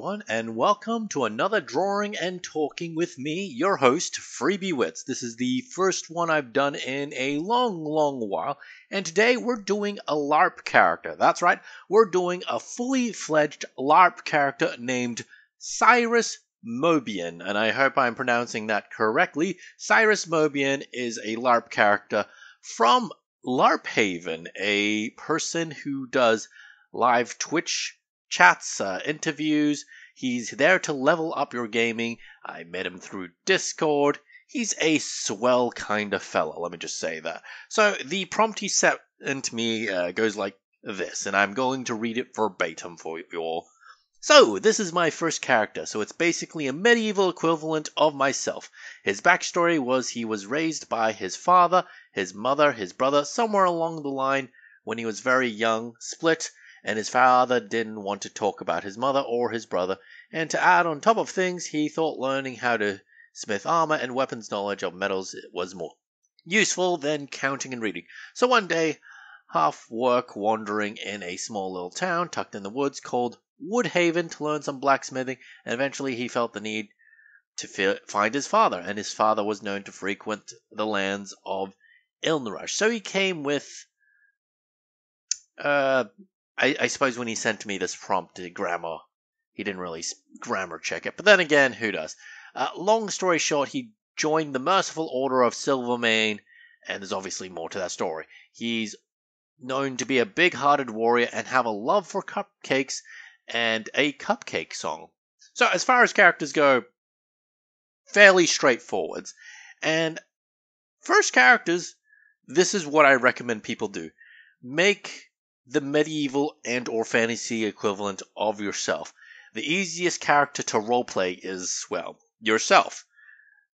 everyone, and welcome to another Drawing and Talking with me, your host, Freebie Wits. This is the first one I've done in a long while, and today we're doing a Larp character. That's right, we're doing a fully fledged Larp character named Cyrus Mobeon, and I hope I'm pronouncing that correctly. Cyrus Mobeon is a Larp character from Larp Haven, a person who does live Twitch chats, interviews. He's there to level up your gaming. I met him through Discord. He's a swell kind of fella, let me just say that. So the prompt he sent me goes like this, and I'm going to read it verbatim for you all. So, this is my first character, so it's basically a medieval equivalent of myself. His backstory was he was raised by his father, his mother, his brother, somewhere along the line when he was very young, split, and his father didn't want to talk about his mother or his brother, and to add on top of things, he thought learning how to smith armor and weapons knowledge of metals was more useful than counting and reading. So one day, half work wandering in a small little town tucked in the woods called Woodhaven to learn some blacksmithing, and eventually he felt the need to find his father, and his father was known to frequent the lands of Ilnarush. So he came with I suppose when he sent me this prompt to grammar, he didn't really grammar check it. But then again, who does? Long story short, he joined the Merciful Order of Silvermane, and there's obviously more to that story. He's known to be a big-hearted warrior and have a love for cupcakes and a cupcake song. So as far as characters go, fairly straightforward. And first characters, this is what I recommend people do. Make the medieval and or fantasy equivalent of yourself. The easiest character to roleplay is, well, yourself.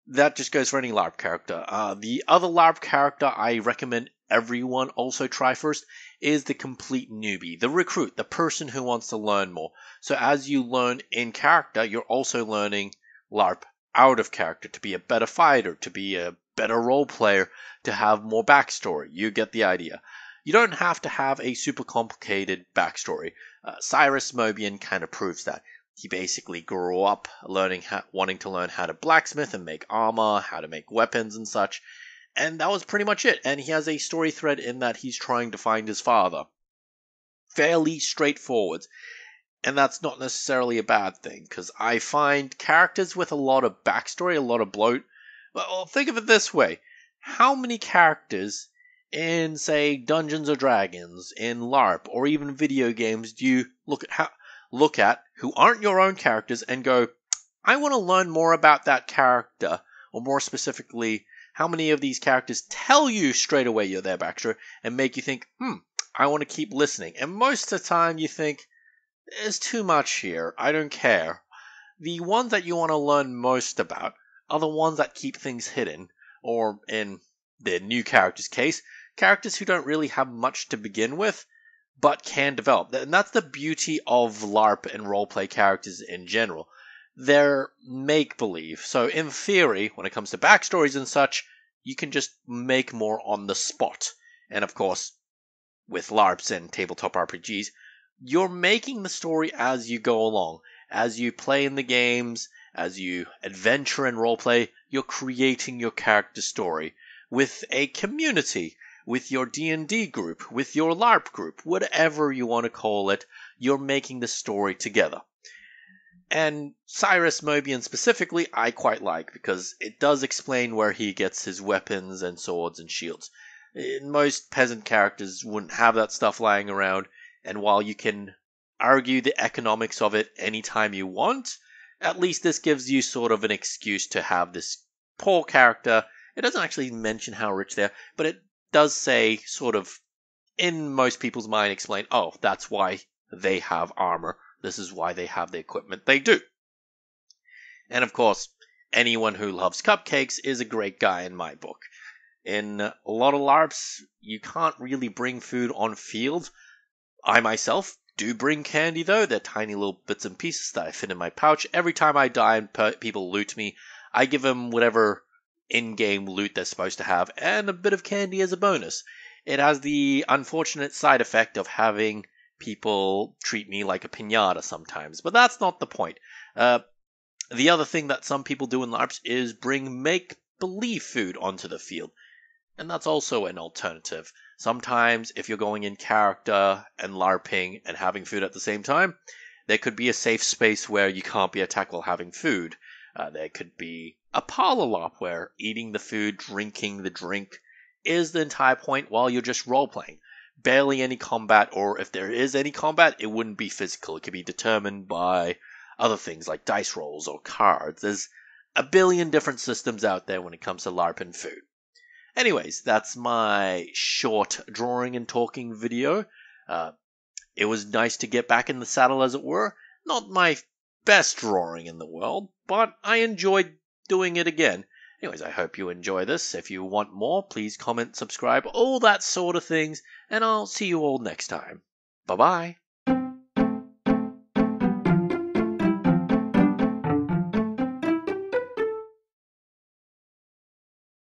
That just goes for any LARP character. The other LARP character I recommend everyone also try first is the complete newbie, the recruit, the person who wants to learn more. So as you learn in character, you're also learning LARP out of character to be a better fighter, to be a better role player, to have more backstory. You get the idea. You don't have to have a super complicated backstory. Cyrus Mobeon kind of proves that. He basically grew up wanting to learn how to blacksmith and make armor, how to make weapons and such, and that was pretty much it. And he has a story thread in that he's trying to find his father. Fairly straightforward. And that's not necessarily a bad thing, because I find characters with a lot of backstory, a lot of bloat. Well, think of it this way. How many characters in, say, Dungeons & Dragons, in LARP, or even video games do you look at who aren't your own characters and go, I want to learn more about that character, or more specifically, how many of these characters tell you straight away you're their backstory and make you think, I want to keep listening. And most of the time you think, there's too much here, I don't care. The ones that you want to learn most about are the ones that keep things hidden, or in the new character's case, characters who don't really have much to begin with, but can develop. And that's the beauty of LARP and roleplay characters in general. They're make-believe. So in theory, when it comes to backstories and such, you can just make more on the spot. And of course, with LARPs and tabletop RPGs, you're making the story as you go along. As you play in the games, as you adventure and roleplay, you're creating your character story with a community, with your D&D group, with your LARP group, whatever you want to call it, you're making the story together. And Cyrus Mobeon specifically, I quite like, because it does explain where he gets his weapons and swords and shields. Most peasant characters wouldn't have that stuff lying around, and while you can argue the economics of it anytime you want, at least this gives you sort of an excuse to have this poor character. It doesn't actually mention how rich they are, but it does say, sort of, in most people's mind, explain, oh, that's why they have armor. This is why they have the equipment they do. And of course, anyone who loves cupcakes is a great guy in my book. In a lot of LARPs, you can't really bring food on field. I myself do bring candy though. They're tiny little bits and pieces that I fit in my pouch. Every time I die and people loot me, I give them whatever in-game loot they're supposed to have, and a bit of candy as a bonus. It has the unfortunate side effect of having people treat me like a piñata sometimes, but that's not the point. The other thing that some people do in LARPs is bring make-believe food onto the field, and that's also an alternative. Sometimes, if you're going in character and LARPing and having food at the same time, there could be a safe space where you can't be attacked while having food. There could be a parlor LARP where eating the food, drinking the drink is the entire point while you're just role-playing. Barely any combat, or if there is any combat, it wouldn't be physical. It could be determined by other things like dice rolls or cards. There's a billion different systems out there when it comes to LARP and food. Anyways, that's my short drawing and talking video. It was nice to get back in the saddle, as it were. Not my best drawing in the world, but I enjoyed doing it again. Anyways, I hope you enjoy this. If you want more, please comment, subscribe, all that sort of things, and I'll see you all next time. Bye-bye.